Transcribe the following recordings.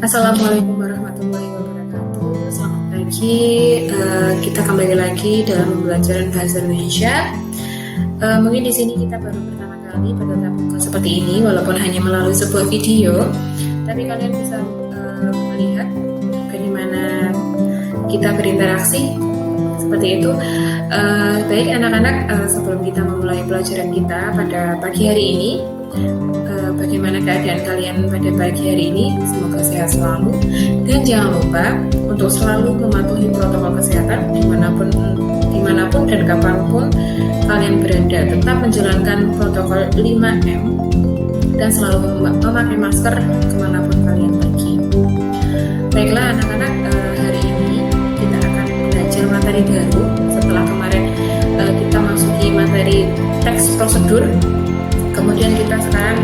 Assalamualaikum warahmatullahi wabarakatuh. Selamat pagi. Kita kembali lagi dalam pembelajaran bahasa Indonesia. Mungkin di sini kita baru pertama kali bertatap muka seperti ini, walaupun hanya melalui sebuah video. Tapi kalian bisa melihat bagaimana kita berinteraksi seperti itu. Baik anak-anak, sebelum kita memulai pelajaran kita pada pagi hari ini, bagaimana keadaan kalian pada pagi hari ini? Semoga sehat selalu. Dan jangan lupa untuk selalu mematuhi protokol kesehatan dimanapun dan kapanpun kalian berada. Tetap menjalankan protokol 5M dan selalu memakai masker kemanapun kalian pergi. Baiklah anak-anak, hari ini kita akan belajar materi baru setelah kemarin kita masuki materi teks prosedur. Kemudian kita sekarang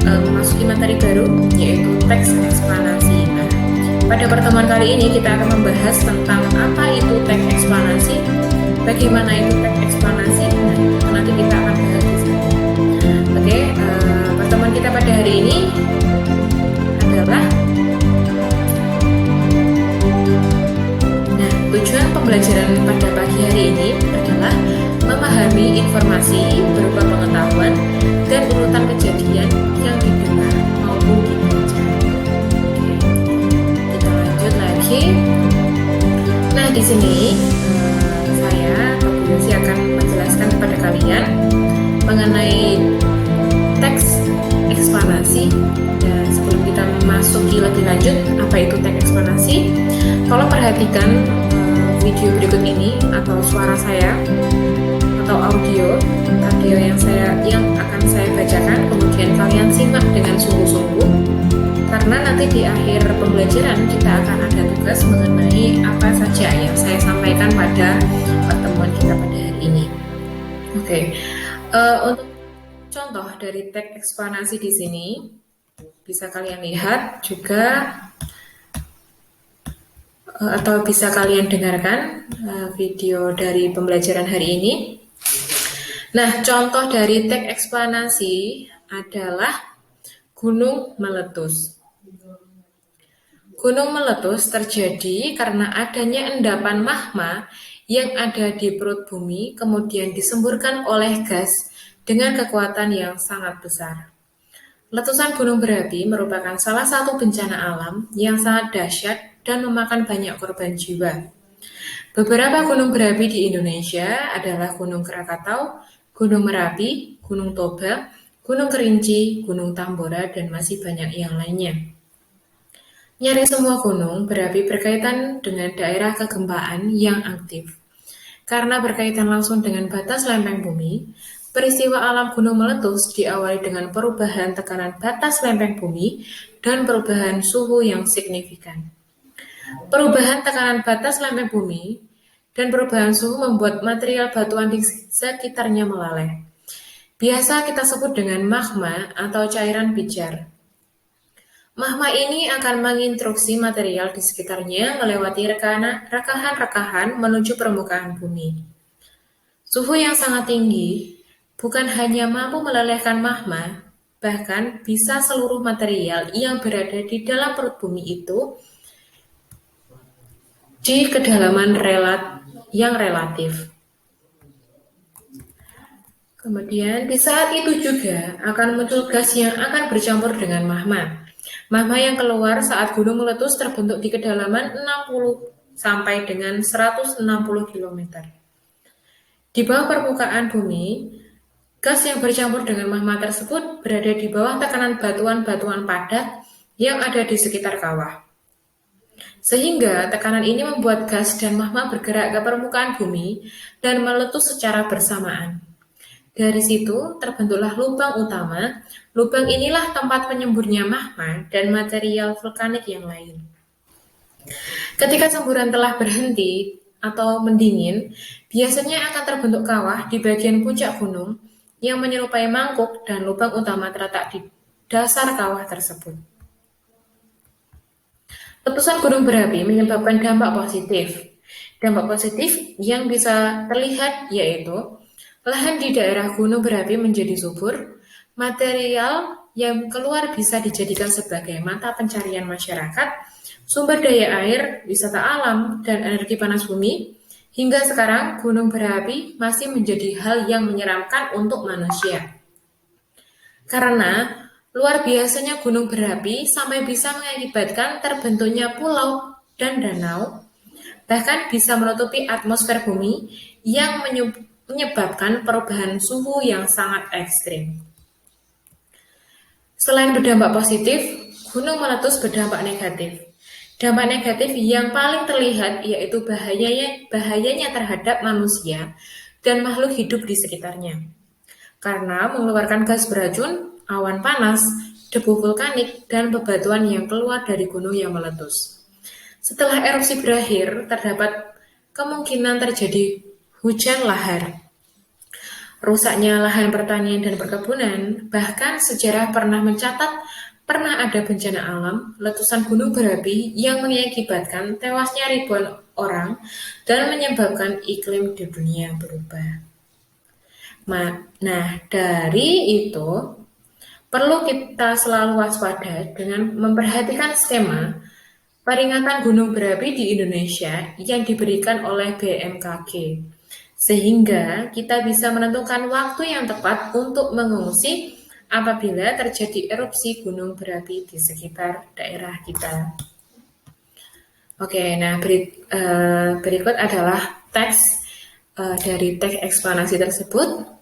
memasuki materi baru, yaitu teks eksplanasi. Nah, pada pertemuan kali ini kita akan membahas tentang apa itu teks eksplanasi, bagaimana itu teks eksplanasi. Nah, nanti kita akan bahas di sini. Oke, pertemuan kita pada hari ini adalah tujuan pembelajaran pada pagi hari ini adalah memahami informasi berupa pengetahuan dan urutan kejadian yang didengar maupun dibaca. Oke, kita lanjut lagi. Nah, di sini saya Tobiasi akan menjelaskan kepada kalian mengenai teks eksplanasi. Dan sebelum kita memasuki lebih lanjut apa itu teks eksplanasi, tolong perhatikan video berikut ini atau suara saya atau audio yang akan saya bacakan, kemudian kalian simak dengan sungguh-sungguh karena nanti di akhir pembelajaran kita akan ada tugas mengenai apa saja yang saya sampaikan pada pertemuan kita pada hari ini. Oke, untuk contoh dari teks eksplanasi di sini bisa kalian lihat juga atau bisa kalian dengarkan video dari pembelajaran hari ini. Nah, contoh dari teks eksplanasi adalah gunung meletus. Gunung meletus terjadi karena adanya endapan magma yang ada di perut bumi kemudian disemburkan oleh gas dengan kekuatan yang sangat besar. Letusan gunung berapi merupakan salah satu bencana alam yang sangat dahsyat dan memakan banyak korban jiwa. Beberapa gunung berapi di Indonesia adalah Gunung Krakatau, Gunung Merapi, Gunung Toba, Gunung Kerinci, Gunung Tambora, dan masih banyak yang lainnya. Nyaris semua gunung berapi berkaitan dengan daerah kegempaan yang aktif. Karena berkaitan langsung dengan batas lempeng bumi, peristiwa alam gunung meletus diawali dengan perubahan tekanan batas lempeng bumi dan perubahan suhu yang signifikan. Perubahan tekanan batas lempeng bumi dan perubahan suhu membuat material batuan di sekitarnya melaleh. Biasa kita sebut dengan magma atau cairan pijar. Magma ini akan menginstruksi material di sekitarnya melewati rekahan-rekahan menuju permukaan bumi. Suhu yang sangat tinggi bukan hanya mampu melelehkan magma, bahkan bisa seluruh material yang berada di dalam perut bumi itu di kedalaman yang relatif. Kemudian di saat itu juga akan muncul gas yang akan bercampur dengan magma. Magma yang keluar saat gunung meletus terbentuk di kedalaman 60 sampai dengan 160 km. Di bawah permukaan bumi, gas yang bercampur dengan magma tersebut berada di bawah tekanan batuan-batuan padat yang ada di sekitar kawah. Sehingga tekanan ini membuat gas dan magma bergerak ke permukaan bumi dan meletus secara bersamaan. Dari situ terbentuklah lubang utama. Lubang inilah tempat penyemburnya magma dan material vulkanik yang lain. Ketika semburan telah berhenti atau mendingin, biasanya akan terbentuk kawah di bagian puncak gunung yang menyerupai mangkuk dan lubang utama terletak di dasar kawah tersebut. Letusan gunung berapi menyebabkan dampak positif. Dampak positif yang bisa terlihat yaitu lahan di daerah gunung berapi menjadi subur, material yang keluar bisa dijadikan sebagai mata pencarian masyarakat, sumber daya air, wisata alam, dan energi panas bumi. Hingga sekarang, gunung berapi masih menjadi hal yang menyeramkan untuk manusia. Karena luar biasanya gunung berapi sampai bisa mengakibatkan terbentuknya pulau dan danau, bahkan bisa menutupi atmosfer bumi yang menyebabkan perubahan suhu yang sangat ekstrim. Selain berdampak positif, gunung meletus berdampak negatif. Dampak negatif yang paling terlihat yaitu bahayanya terhadap manusia dan makhluk hidup di sekitarnya. Karena mengeluarkan gas beracun, awan panas, debu vulkanik, dan bebatuan yang keluar dari gunung yang meletus. Setelah erupsi berakhir, terdapat kemungkinan terjadi hujan lahar, rusaknya lahan pertanian dan perkebunan. Bahkan sejarah pernah ada bencana alam, letusan gunung berapi yang mengakibatkan tewasnya ribuan orang dan menyebabkan iklim di dunia berubah. Nah, dari itu perlu kita selalu waspada dengan memperhatikan skema peringatan gunung berapi di Indonesia yang diberikan oleh BMKG, sehingga kita bisa menentukan waktu yang tepat untuk mengungsi apabila terjadi erupsi gunung berapi di sekitar daerah kita. Oke, nah berikut adalah teks dari teks eksplanasi tersebut.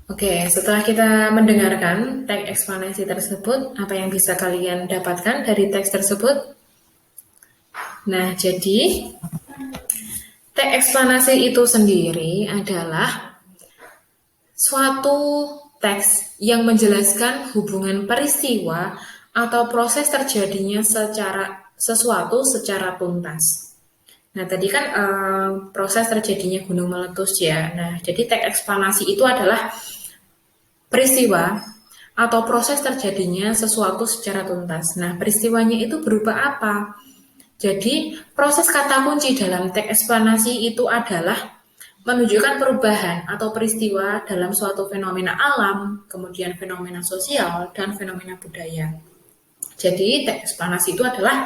Oke, setelah kita mendengarkan teks eksplanasi tersebut, apa yang bisa kalian dapatkan dari teks tersebut? Nah, jadi teks eksplanasi itu sendiri adalah suatu teks yang menjelaskan hubungan peristiwa atau proses terjadinya sesuatu secara tuntas. Nah, tadi kan proses terjadinya gunung meletus ya. Nah, jadi teks eksplanasi itu adalah peristiwa atau proses terjadinya sesuatu secara tuntas. Nah, peristiwanya itu berupa apa? Jadi, proses kata kunci dalam teks eksplanasi itu adalah menunjukkan perubahan atau peristiwa dalam suatu fenomena alam, kemudian fenomena sosial, dan fenomena budaya. Jadi, teks eksplanasi itu adalah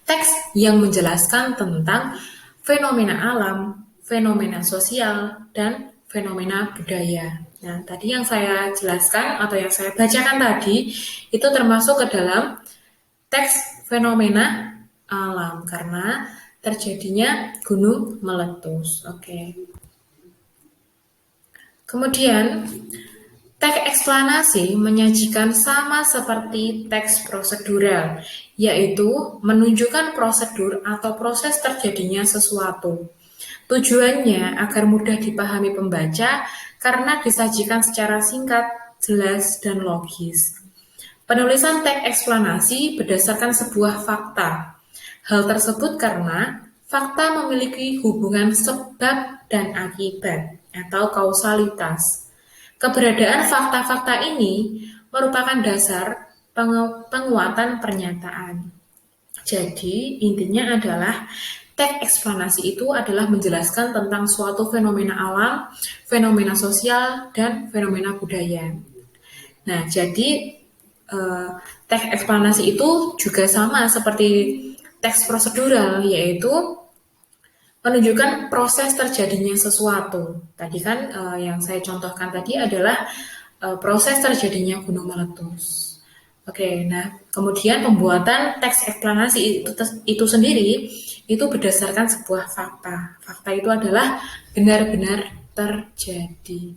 teks yang menjelaskan tentang fenomena alam, fenomena sosial, dan fenomena budaya. Nah, tadi yang saya jelaskan atau yang saya bacakan tadi itu termasuk ke dalam teks fenomena alam karena terjadinya gunung meletus. Oke. Kemudian, teks eksplanasi menyajikan sama seperti teks prosedural, yaitu menunjukkan prosedur atau proses terjadinya sesuatu. Tujuannya agar mudah dipahami pembaca karena disajikan secara singkat, jelas, dan logis. Penulisan teks eksplanasi berdasarkan sebuah fakta. Hal tersebut karena fakta memiliki hubungan sebab dan akibat atau kausalitas. Keberadaan fakta-fakta ini merupakan dasar penguatan pernyataan. Jadi, intinya adalah teks eksplanasi itu adalah menjelaskan tentang suatu fenomena alam, fenomena sosial, dan fenomena budaya. Nah, jadi teks eksplanasi itu juga sama seperti teks prosedural, yaitu menunjukkan proses terjadinya sesuatu. Tadi kan yang saya contohkan tadi adalah proses terjadinya gunung meletus. Oke, nah kemudian pembuatan teks eksplanasi itu sendiri itu berdasarkan sebuah fakta. Fakta itu adalah benar-benar terjadi.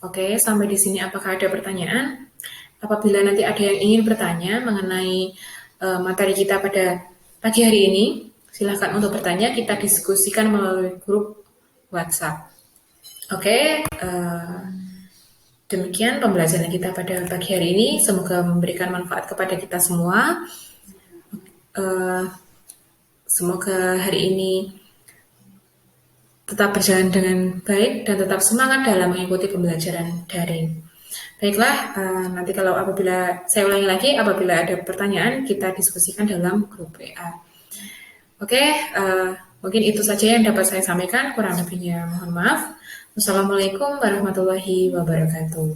Oke, sampai di sini apakah ada pertanyaan? Apabila nanti ada yang ingin bertanya mengenai materi kita pada pagi hari ini, silakan untuk bertanya, kita diskusikan melalui grup WhatsApp. Oke, demikian pembelajaran kita pada pagi hari ini. Semoga memberikan manfaat kepada kita semua. Semoga hari ini tetap berjalan dengan baik dan tetap semangat dalam mengikuti pembelajaran daring. Baiklah, nanti kalau saya ulangi lagi, apabila ada pertanyaan, kita diskusikan dalam grup WA. Oke, mungkin itu saja yang dapat saya sampaikan, kurang lebihnya mohon maaf. Wassalamualaikum warahmatullahi wabarakatuh.